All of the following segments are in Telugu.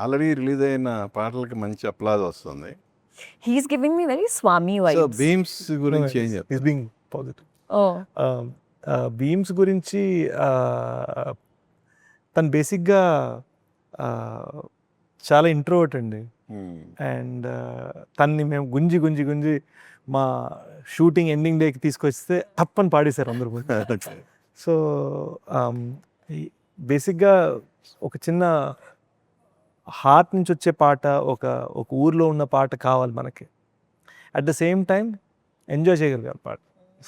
ఆల్రెడీ రిలీజ్ అయిన పాటలకి మంచి అప్లాజ్ వస్తుంది. He's giving me very Swami so vibes. బీమ్స్ గురించి ఏం ఈస్ చెప్తారు? Being positive. Oh, బీమ్స్ గురించి తను బేసిక్గా చాలా ఇంట్రోవర్ట్ అండి. అండ్ తన్ని మేము గుంజి గుంజి గుంజి మా షూటింగ్ ఎండింగ్ డేకి తీసుకొస్తే తప్పని పాడేశారు అందరూ కూడా. సో బేసిక్గా ఒక చిన్న హార్ట్ నుంచి వచ్చే పాట, ఒక ఒక ఊర్లో ఉన్న పాట కావాలి మనకి. At the same time enjoy చేయగలిగారు పాట.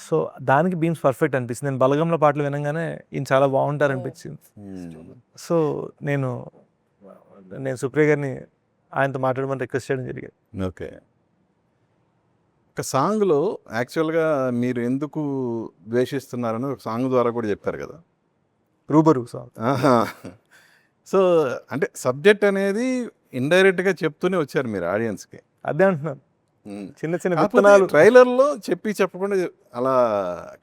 సో దానికి బీమ్స్ పర్ఫెక్ట్ అనిపిస్తుంది. నేను బలగంలో పాటలు వినగానే ఈయన చాలా బాగుంటారు అనిపించింది. సో నేను సుప్రియ గారిని ఆయనతో మాట్లాడమని రిక్వెస్ట్ చేయడం జరిగింది. ఓకే. ఒక సాంగ్లో యాక్చువల్గా మీరు ఎందుకు ద్వేషిస్తున్నారని ఒక సాంగ్ ద్వారా కూడా చెప్పారు కదా. రూబరు సాంగ్. సో అంటే సబ్జెక్ట్ అనేది ఇండైరెక్ట్గా చెప్తూనే వచ్చారు మీరు ఆడియన్స్కి. అదే అంటున్నాను, చిన్న చిన్న విత్తనాలు ట్రైలర్లో చెప్పకుండా అలా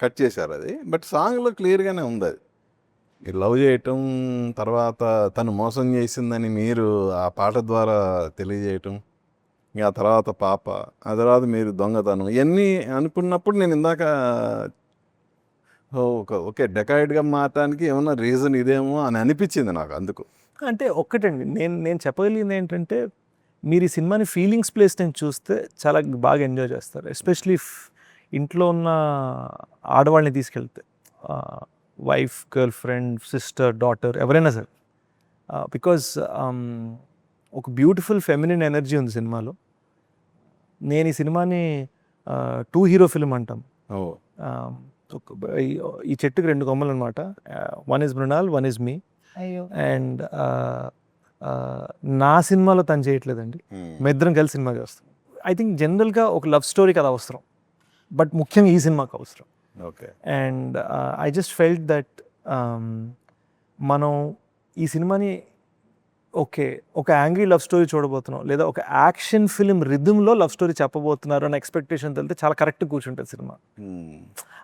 కట్ చేశారు అది. బట్ సాంగ్లో క్లియర్గానే ఉంది అది. మీరు లవ్ చేయటం, తర్వాత తను మోసం చేసిందని మీరు ఆ పాట ద్వారా తెలియజేయటం, ఇంకా తర్వాత పాప, ఆ తర్వాత మీరు దొంగతనం, ఇవన్నీ అనుకున్నప్పుడు నేను ఇందాక ఓకే డెకాయిడ్గా మారటానికి ఏమన్నా రీజన్ ఇదేమో అని అనిపించింది నాకు. అందుకు అంటే ఒక్కటండి, నేను చెప్పగలిగింది ఏంటంటే, మీరు ఈ సినిమాని ఫీలింగ్స్ ప్లేస్ నుంచి చూస్తే చాలా బాగా ఎంజాయ్ చేస్తారు. ఎస్పెషలీ ఇంట్లో ఉన్న ఆడవాళ్ళని తీసుకెళ్తే, wife, girl friend, sister, daughter, ఎవరైనా సరే. బికాజ్ ఒక బ్యూటిఫుల్ ఫెమినిన్ ఎనర్జీ ఉంది సినిమాలో. నేను ఈ సినిమాని 2 హీరో ఫిల్మ్ అంటాం. ఈ చెట్టుకి 2 కొమ్మలు అనమాట. One is Mrunal, one is me. And నా సినిమాలో తను చేయట్లేదండి, మా ఇద్దరం కలిసి సినిమా చేస్తాం. ఐ థింక్ జనరల్గా ఒక లవ్ స్టోరీకి అది అవసరం, బట్ ముఖ్యంగా ఈ సినిమాకి అవసరం. Okay. And I just felt that మనం ఈ సినిమాని ఒక యాంగ్రీ లవ్ స్టోరీ చూడబోతున్నాం, లేదా ఒక యాక్షన్ ఫిల్మ్ రిథమ్లో లవ్ స్టోరీ చెప్పబోతున్నారు అన్న ఎక్స్పెక్టేషన్ వెళ్తే చాలా కరెక్ట్గా కూర్చుంటుంది సినిమా.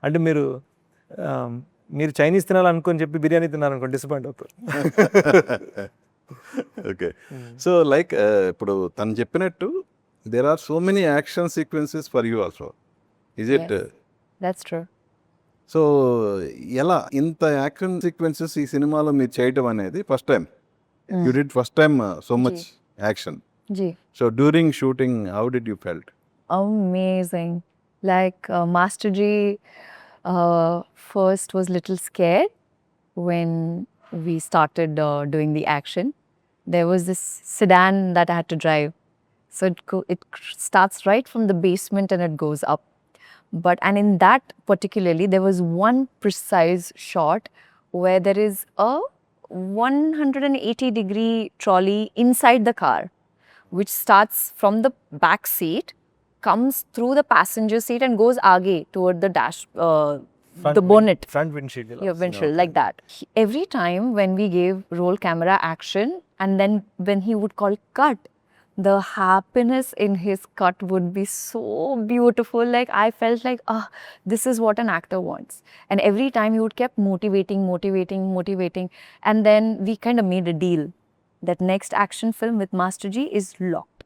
అంటే మీరు చైనీస్ తినాలనుకొని చెప్పి బిర్యానీ తినాలనుకోండి డిసప్పాయింట్ అవుతారు. ఓకే. సో లైక్ ఇప్పుడు తను చెప్పినట్టు there are so many action sequences for you also, is it? that's true. So ఎలా ఇంత యాక్షన్ సీక్వెన్సెస్ ఈ సినిమాలో మీరు చేయటం అనేది first time? You did first time so much action. Ji. So during shooting how did you felt? Amazing. Like Master G first was little scared when we started doing the action. There was this sedan that I had to drive. So it starts right from the basement and it goes up. And in that particularly, there was one precise shot where there is a 180-degree trolley inside the car, which starts from the back seat, comes through the passenger seat and goes aage toward the dash, the bonnet. Front windshield. Your windshield, like that. Every time when we gave roll camera action, and then when he would call cut, the happiness in his cut would be so beautiful. Like I felt like, this is what an actor wants. And every time he would kept motivating. And then we kind of made a deal that next action film with Master G is lock.